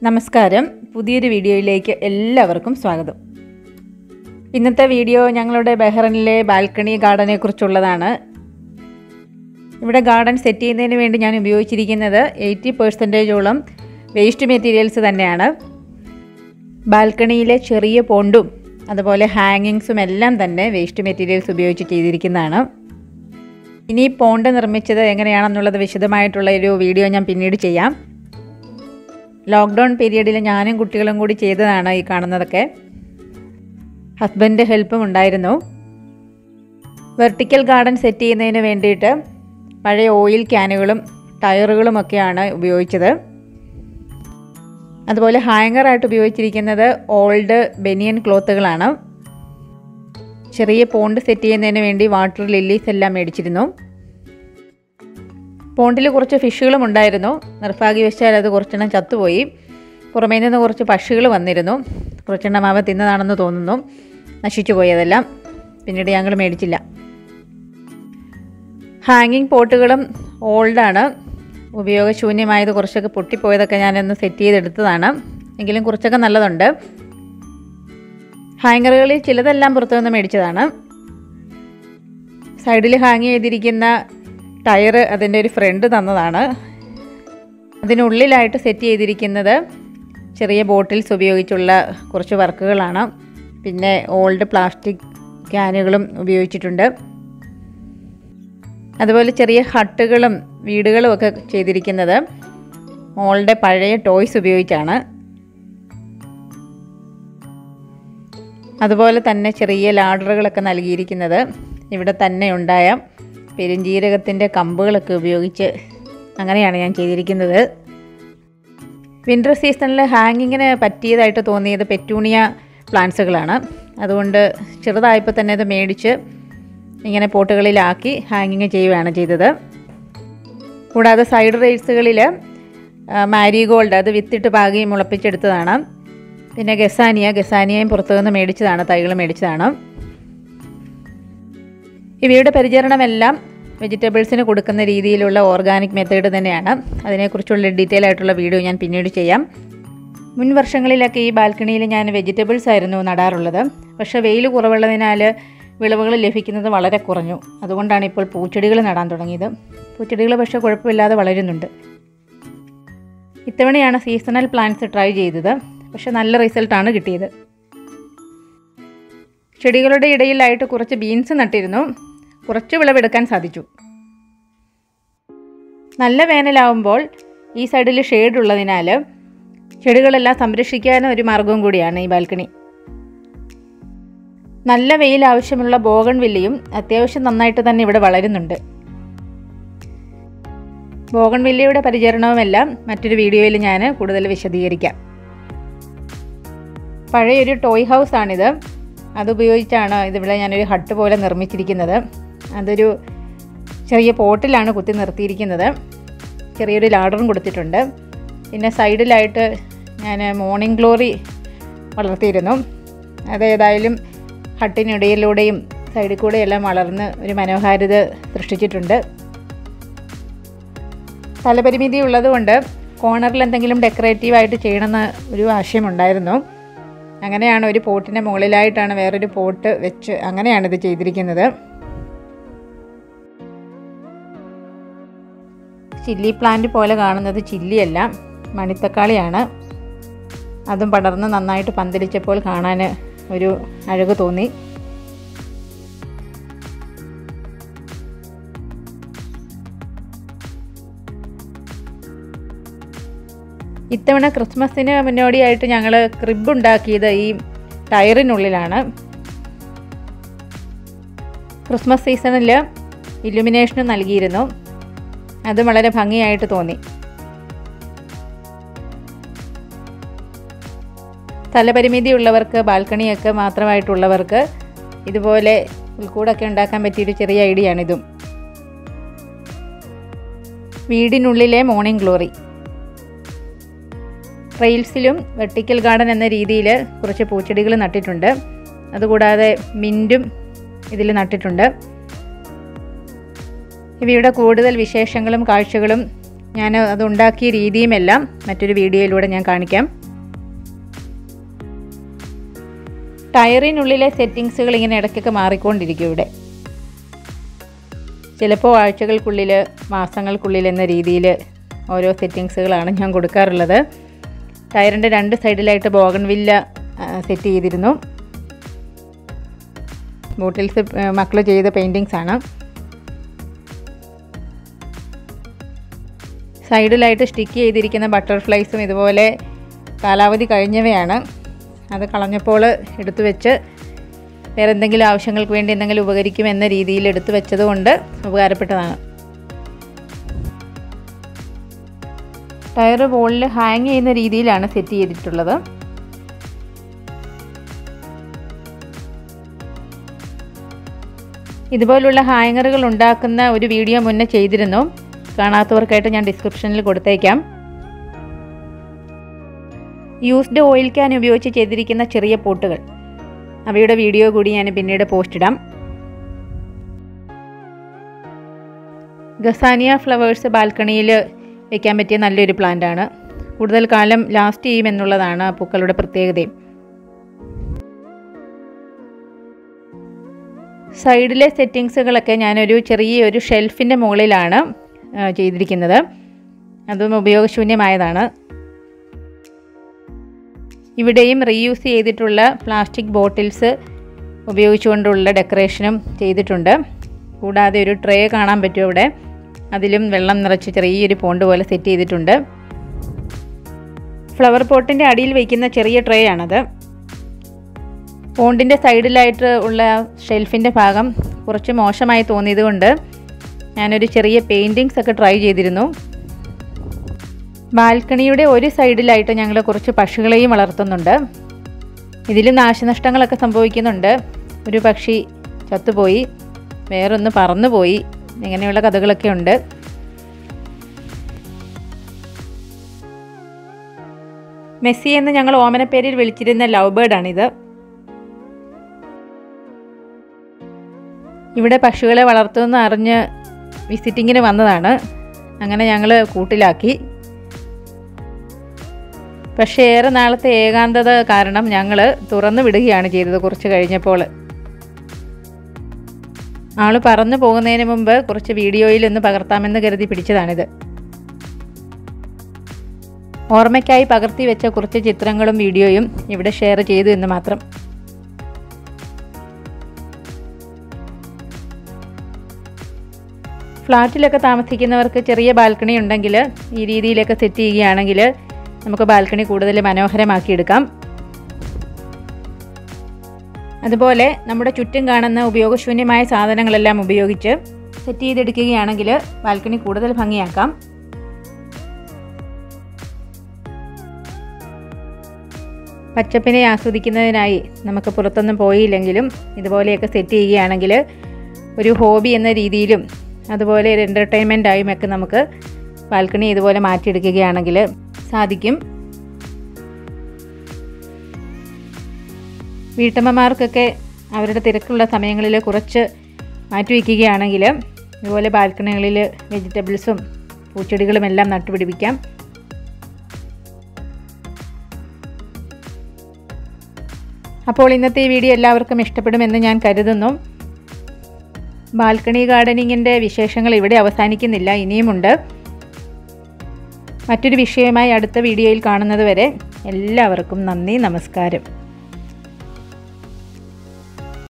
നമസ്കാരം, പുതിയൊരു വീഡിയോയിലേക്ക് എല്ലാവർക്കും സ്വാഗതം. ഇന്നത്തെ വീഡിയോ ഞങ്ങളുടെ ബഹ്റൈനിലെ ബാൽക്കണി ഗാർഡനെ കുറിച്ചുള്ളതാണ്. ഇവിടെ ഗാർഡൻ സെറ്റ് ചെയ്യുന്നതിന് വേണ്ടി ഞാൻ ഉപയോഗിച്ചിരിക്കുന്നത് 80% വേസ്റ്റ് മെറ്റീരിയൽസ് തന്നെയാണ്. ബാൽക്കണിയിലെ ചെറിയ പോണ്ടും അതുപോലെ ഹാങ്ങിങ്സും എല്ലാം തന്നെ വേസ്റ്റ് മെറ്റീരിയൽസ് ഉപയോഗിച്ച് ചെയ്തിരിക്കുന്നതാണ്. ഇനി പോണ്ട് നിർമ്മിച്ചത് എങ്ങനെയാണെന്നുള്ളത് വിശദമായിട്ടുള്ള ഒരു വീഡിയോ ഞാൻ പിന്നീട് ചെയ്യാം. ലോക്ക്ഡൗൺ പീരീഡിൽ ഞാനും കുട്ടികളും കൂടി ചെയ്തതാണ് ഈ കാണുന്നതൊക്കെ. ഹസ്ബൻഡ് ഹെൽപ്പും ഉണ്ടായിരുന്നു. വെർട്ടിക്കൽ ഗാർഡൻ സെറ്റ് ചെയ്യുന്നതിന് വേണ്ടിയിട്ട് പഴയ ഓയിൽ ക്യാനുകളും ടയറുകളുമൊക്കെയാണ് ഉപയോഗിച്ചത്. അതുപോലെ ഹാങ്ങറായിട്ട് ഉപയോഗിച്ചിരിക്കുന്നത് ഓൾഡ് ബനിയൻ ക്ലോത്തുകളാണ്. ചെറിയ പോണ്ട് സെറ്റ് ചെയ്യുന്നതിന് വേണ്ടി വാട്ടർ ലില്ലീസ് എല്ലാം മേടിച്ചിരുന്നു. പോണ്ടിൽ കുറച്ച് ഫിഷുകളും ഉണ്ടായിരുന്നു. നിർഭാഗ്യവശാൽ അത് കുറച്ചെണ്ണം ചത്തുപോയി. പുറമേ നിന്ന് കുറച്ച് പക്ഷികൾ വന്നിരുന്നു. കുറച്ചെണ്ണം അവ തിന്നതാണെന്ന് തോന്നുന്നു. നശിച്ചു പോയതെല്ലാം. പിന്നീട് ഞങ്ങൾ മേടിച്ചില്ല. ഹാങ്ങിങ് പോട്ടുകളും ഓൾഡാണ്. ഉപയോഗശൂന്യമായത് കുറച്ചൊക്കെ പൊട്ടിപ്പോയതൊക്കെ ഞാനൊന്ന് സെറ്റ് ചെയ്തെടുത്തതാണ്. എങ്കിലും കുറച്ചൊക്കെ നല്ലതുണ്ട്. ഹാങ്ങറുകളിൽ ചിലതെല്ലാം പുറത്തുനിന്ന് മേടിച്ചതാണ്. സൈഡിൽ ഹാങ് ചെയ്തിരിക്കുന്ന ടയർ അതിൻ്റെ ഒരു ഫ്രണ്ട് തന്നതാണ്. അതിനുള്ളിലായിട്ട് സെറ്റ് ചെയ്തിരിക്കുന്നത് ചെറിയ ബോട്ടിൽസ് ഉപയോഗിച്ചുള്ള കുറച്ച് വർക്കുകളാണ്. പിന്നെ ഓൾഡ് പ്ലാസ്റ്റിക് ക്യാനുകളും ഉപയോഗിച്ചിട്ടുണ്ട്. അതുപോലെ ചെറിയ ഹട്ടുകളും വീടുകളും ഒക്കെ ചെയ്തിരിക്കുന്നത് ഓൾഡ് പഴയ ടോയ്സ് ഉപയോഗിച്ചാണ്. അതുപോലെ തന്നെ ചെറിയ ലാഡറുകളൊക്കെ നൽകിയിരിക്കുന്നത് ഇവിടെ തന്നെ ഉണ്ടായ പെരുംജീരകത്തിൻ്റെ കമ്പുകളൊക്കെ ഉപയോഗിച്ച് അങ്ങനെയാണ് ഞാൻ ചെയ്തിരിക്കുന്നത്. വിൻ്റർ സീസണിൽ ഹാങ്ങിങ്ങിന് പറ്റിയതായിട്ട് തോന്നിയത് പെറ്റൂണിയ പ്ലാന്റ്സുകളാണ്. അതുകൊണ്ട് ചെറുതായപ്പോൾ തന്നെ അത് മേടിച്ച് ഇങ്ങനെ പോട്ടുകളിലാക്കി ഹാങ്ങിങ് ചെയ്യുകയാണ് ചെയ്തത്. കൂടാതെ സൈഡ് റേറ്റ്സുകളിൽ മാരിഗോൾഡ് അത് വിത്തിട്ട് പാകി മുളപ്പിച്ചെടുത്തതാണ്. പിന്നെ ഗസാനിയയും പുറത്തുനിന്ന് മേടിച്ചതാണ്, തൈകൾ മേടിച്ചതാണ്. ഇവയുടെ പരിചരണമെല്ലാം വെജിറ്റബിൾസിന് കൊടുക്കുന്ന രീതിയിലുള്ള ഓർഗാനിക് മെത്തേഡ് തന്നെയാണ്. അതിനെക്കുറിച്ചുള്ള ഡീറ്റെയിൽ ആയിട്ടുള്ള വീഡിയോ ഞാൻ പിന്നീട് ചെയ്യാം. മുൻ വർഷങ്ങളിലൊക്കെ ഈ ബാൽക്കണിയിൽ ഞാൻ വെജിറ്റബിൾസ് ആയിരുന്നു നടാറുള്ളത്. പക്ഷേ വെയിൽ കുറവുള്ളതിനാൽ വിളവുകൾ ലഭിക്കുന്നത് വളരെ കുറഞ്ഞു. അതുകൊണ്ടാണ് ഇപ്പോൾ പൂച്ചെടികൾ നടാൻ തുടങ്ങിയത്. പൂച്ചെടികൾ പക്ഷേ കുഴപ്പമില്ലാതെ വളരുന്നുണ്ട്. ഇത്തവണയാണ് സീസണൽ പ്ലാന്റ്സ് ട്രൈ ചെയ്തത്. പക്ഷേ നല്ല റിസൾട്ടാണ് കിട്ടിയത്. ചെടികളുടെ ഇടയിലായിട്ട് കുറച്ച് ബീൻസ് നട്ടിരുന്നു. കുറച്ച് വിളവെടുക്കാൻ സാധിച്ചു. നല്ല വേനലാവുമ്പോൾ ഈ സൈഡിൽ ഷെയ്ഡ് ഉള്ളതിനാൽ ചെടികളെല്ലാം സംരക്ഷിക്കാനും ഒരു മാർഗവും കൂടിയാണ് ഈ ബാൽക്കണി. നല്ല വെയിൽ ആവശ്യമുള്ള ബോഗൺവില്ലയും അത്യാവശ്യം നന്നായിട്ട് തന്നെ ഇവിടെ വളരുന്നുണ്ട്. ബോഗൺവില്ലയുടെ പരിചരണവുമെല്ലാം മറ്റൊരു വീഡിയോയിൽ ഞാൻ കൂടുതൽ വിശദീകരിക്കാം. പഴയൊരു ടോയ് ഹൗസാണിത്. അതുപയോഗിച്ചാണ് ഇതിവിടെ ഞാനൊരു ഹട്ട് പോലെ നിർമ്മിച്ചിരിക്കുന്നത്. അതൊരു ചെറിയ പോട്ടിലാണ് കുത്തി നിർത്തിയിരിക്കുന്നത്. ചെറിയൊരു ലാഡറും കൊടുത്തിട്ടുണ്ട്. പിന്നെ സൈഡിലായിട്ട് ഞാൻ മോർണിംഗ് ഗ്ലോറി വളർത്തിയിരുന്നു. അതേതായാലും ഹട്ടിനിടയിലൂടെയും സൈഡിൽ കൂടെയെല്ലാം വളർന്ന് ഒരു മനോഹാരിത സൃഷ്ടിച്ചിട്ടുണ്ട്. സ്ഥലപരിമിതി ഉള്ളതുകൊണ്ട് കോർണറിൽ എന്തെങ്കിലും ഡെക്കറേറ്റീവായിട്ട് ചെയ്യണമെന്ന് ഒരു ആശയമുണ്ടായിരുന്നു. അങ്ങനെയാണ് ഒരു പോട്ടിൻ്റെ മുകളിലായിട്ടാണ് വേറൊരു പോട്ട് വെച്ച് അങ്ങനെയാണിത് ചെയ്തിരിക്കുന്നത്. ചില്ലി പ്ലാന്റ് പോലെ കാണുന്നത് ചില്ലിയല്ല, മണിത്തക്കാളിയാണ്. അതും പടർന്ന് നന്നായിട്ട് പന്തലിച്ചപ്പോൾ കാണാൻ ഒരു അഴക് തോന്നി. ഇത്തവണ ക്രിസ്മസിന് മുന്നോടിയായിട്ട് ഞങ്ങൾ ക്രിബ് ഉണ്ടാക്കിയത് ഈ ടയറിനുള്ളിലാണ്. ക്രിസ്മസ് സീസണിൽ ഇല്ലുമിനേഷനും നൽകിയിരുന്നു. അത് വളരെ ഭംഗിയായിട്ട് തോന്നി. സ്ഥലപരിമിതി ഉള്ളവർക്ക്, ബാൽക്കണിയൊക്കെ മാത്രമായിട്ടുള്ളവർക്ക് ഇതുപോലെ ഉൾക്കൂടൊക്കെ ഉണ്ടാക്കാൻ പറ്റിയൊരു ചെറിയ ഐഡിയ ആണിതും. വീടിനുള്ളിലെ മോർണിംഗ് ഗ്ലോറി. റെയിൽസിലും വെർട്ടിക്കൽ ഗാർഡൻ എന്ന രീതിയിൽ കുറച്ച് പൂച്ചെടികൾ നട്ടിട്ടുണ്ട്. അതുകൂടാതെ മിൻറ്റും ഇതിൽ നട്ടിട്ടുണ്ട്. ഇവയുടെ കൂടുതൽ വിശേഷങ്ങളും കാഴ്ചകളും ഞാൻ അതുണ്ടാക്കിയ രീതിയുമെല്ലാം മറ്റൊരു വീഡിയോയിലൂടെ ഞാൻ കാണിക്കാം. ടയറിനുള്ളിലെ സെറ്റിങ്സുകൾ ഇങ്ങനെ ഇടയ്ക്കൊക്കെ മാറിക്കൊണ്ടിരിക്കും. ഇവിടെ ചിലപ്പോൾ ആഴ്ചകൾക്കുള്ളിൽ, മാസങ്ങൾക്കുള്ളിൽ എന്ന രീതിയിൽ ഓരോ സെറ്റിങ്സുകളാണ് ഞാൻ കൊടുക്കാറുള്ളത്. ടയറിൻ്റെ 2 സൈഡിലായിട്ട് ബോഗൺവില്ല സെറ്റ് ചെയ്തിരുന്നു. ബോട്ടിൽസ് മക്കൾ ചെയ്ത പെയിൻറ്റിങ്സ് ആണ്. സൈഡിലായിട്ട് സ്റ്റിക്ക് ചെയ്തിരിക്കുന്ന ബട്ടർഫ്ലൈസും ഇതുപോലെ കാലാവധി കഴിഞ്ഞവയാണ്. അത് കളഞ്ഞപ്പോൾ എടുത്തു വെച്ച് വേറെ എന്തെങ്കിലും ആവശ്യങ്ങൾക്ക് വേണ്ടി എന്തെങ്കിലും ഉപകരിക്കും എന്ന രീതിയിൽ എടുത്തു വെച്ചതുകൊണ്ട് ഉപകാരപ്പെട്ടതാണ്. ടയർ വോളിൽ ഹാങ് ചെയ്യുന്ന രീതിയിലാണ് സെറ്റ് ചെയ്തിട്ടുള്ളത്. ഇതുപോലുള്ള ഹാങ്ങറുകൾ ഉണ്ടാക്കുന്ന ഒരു വീഡിയോ മുന്നേ ചെയ്തിരുന്നു. കാണാത്തവർക്കായിട്ട് ഞാൻ ഡിസ്ക്രിപ്ഷനിൽ കൊടുത്തേക്കാം. യൂസ്ഡ് ഓയിൽ ക്യാൻ ഉപയോഗിച്ച് ചെയ്തിരിക്കുന്ന ചെറിയ പോട്ടുകൾ, അവയുടെ വീഡിയോ കൂടി ഞാൻ പിന്നീട് പോസ്റ്റ് ഇടാം. ഗസാനിയ ഫ്ലവേഴ്സ് ബാൽക്കണിയിൽ വയ്ക്കാൻ പറ്റിയ നല്ലൊരു പ്ലാന്റ് ആണ്. കൂടുതൽ കാലം ലാസ്റ്റ് ചെയ്യുമെന്നുള്ളതാണ് പൂക്കളുടെ പ്രത്യേകതയും. സൈഡിലെ സെറ്റിങ്സുകളൊക്കെ ഞാനൊരു ചെറിയൊരു ഷെൽഫിൻ്റെ മുകളിലാണ് ചെയ്തിരിക്കുന്നത്. അതും ഉപയോഗശൂന്യമായതാണ്. ഇവിടെയും റീയൂസ് ചെയ്തിട്ടുള്ള പ്ലാസ്റ്റിക് ബോട്ടിൽസ് ഉപയോഗിച്ചുകൊണ്ടുള്ള ഡെക്കറേഷനും ചെയ്തിട്ടുണ്ട്. കൂടാതെ ഒരു ട്രേ കാണാൻ പറ്റും അവിടെ. അതിലും വെള്ളം നിറച്ച് ചെറിയൊരു പോണ്ട് പോലെ സെറ്റ് ചെയ്തിട്ടുണ്ട്. ഫ്ലവർ പോട്ടിൻ്റെ അടിയിൽ വയ്ക്കുന്ന ചെറിയ ട്രേ ആണത്. പോണ്ടിൻ്റെ സൈഡിലായിട്ട് ഉള്ള ഷെൽഫിൻ്റെ ഭാഗം കുറച്ച് മോശമായി തോന്നിയതുകൊണ്ട് ഞാനൊരു ചെറിയ പെയിൻറ്റിങ്സ് ഒക്കെ ട്രൈ ചെയ്തിരുന്നു. ബാൽക്കണിയുടെ ഒരു സൈഡിലായിട്ട് ഞങ്ങൾ കുറച്ച് പക്ഷികളെയും വളർത്തുന്നുണ്ട്. ഇതിലും നാശനഷ്ടങ്ങളൊക്കെ സംഭവിക്കുന്നുണ്ട്. ഒരു പക്ഷി ചത്തുപോയി, വേറൊന്ന് പറന്നുപോയി, ഇങ്ങനെയുള്ള കഥകളൊക്കെ ഉണ്ട്. മെസ്സി എന്ന് ഞങ്ങൾ ഓമനപ്പേരിൽ വിളിച്ചിരുന്ന ലവ് ബേർഡാണിത്. ഇവിടെ പക്ഷികളെ വളർത്തുമെന്ന് അറിഞ്ഞ് വിസിറ്റിങ്ങിന് വന്നതാണ്. അങ്ങനെ ഞങ്ങൾ കൂട്ടിലാക്കി. പക്ഷേ ഏറെ നാളത്തെ ഏകാന്തത കാരണം ഞങ്ങൾ തുറന്നു വിടുകയാണ് ചെയ്തത്. കുറച്ച് കഴിഞ്ഞപ്പോൾ ആൾ പറന്നു പോകുന്നതിന് മുമ്പ് കുറച്ച് വീഡിയോയിൽ ഒന്ന് പകർത്താമെന്ന് കരുതി പിടിച്ചതാണിത്. ഓർമ്മയ്ക്കായി പകർത്തി വെച്ച കുറച്ച് ചിത്രങ്ങളും വീഡിയോയും ഇവിടെ ഷെയർ ചെയ്തു എന്ന് മാത്രം. ഫ്ലാറ്റിലൊക്കെ താമസിക്കുന്നവർക്ക് ചെറിയ ബാൽക്കണി ഉണ്ടെങ്കിൽ ഈ രീതിയിലൊക്കെ സെറ്റ് ചെയ്യുകയാണെങ്കിൽ നമുക്ക് ബാൽക്കണി കൂടുതൽ മനോഹരമാക്കിയെടുക്കാം. അതുപോലെ നമ്മുടെ ചുറ്റും കാണുന്ന ഉപയോഗശൂന്യമായ സാധനങ്ങളെല്ലാം ഉപയോഗിച്ച് സെറ്റ് ചെയ്തെടുക്കുകയാണെങ്കിൽ ബാൽക്കണി കൂടുതൽ ഭംഗിയാക്കാം. പച്ചപ്പിനെ ആസ്വദിക്കുന്നതിനായി നമുക്ക് പുറത്തൊന്നും പോയില്ലെങ്കിലും ഇതുപോലെയൊക്കെ സെറ്റ് ചെയ്യുകയാണെങ്കിൽ ഒരു ഹോബി എന്ന രീതിയിലും അതുപോലെ ഒരു എൻ്റർടൈൻമെൻറ്റായും ഒക്കെ നമുക്ക് ബാൽക്കണി ഇതുപോലെ മാറ്റിയെടുക്കുകയാണെങ്കിൽ സാധിക്കും. വീട്ടമ്മമാർക്കൊക്കെ അവരുടെ തിരക്കുള്ള സമയങ്ങളിൽ കുറച്ച് മാറ്റിവെക്കുകയാണെങ്കിൽ ഇതുപോലെ ബാൽക്കണികളിൽ വെജിറ്റബിൾസും പൂച്ചെടികളും എല്ലാം നട്ടുപിടിപ്പിക്കാം. അപ്പോൾ ഇന്നത്തെ ഈ വീഡിയോ എല്ലാവർക്കും ഇഷ്ടപ്പെടുമെന്ന് ഞാൻ കരുതുന്നു. ബാൽക്കണി ഗാർഡനിങ്ങിൻ്റെ വിശേഷങ്ങൾ ഇവിടെ അവസാനിക്കുന്നില്ല, ഇനിയുമുണ്ട്. മറ്റൊരു വിഷയവുമായി അടുത്ത വീഡിയോയിൽ കാണുന്നത് വരെ എല്ലാവർക്കും നന്ദി, നമസ്കാരം.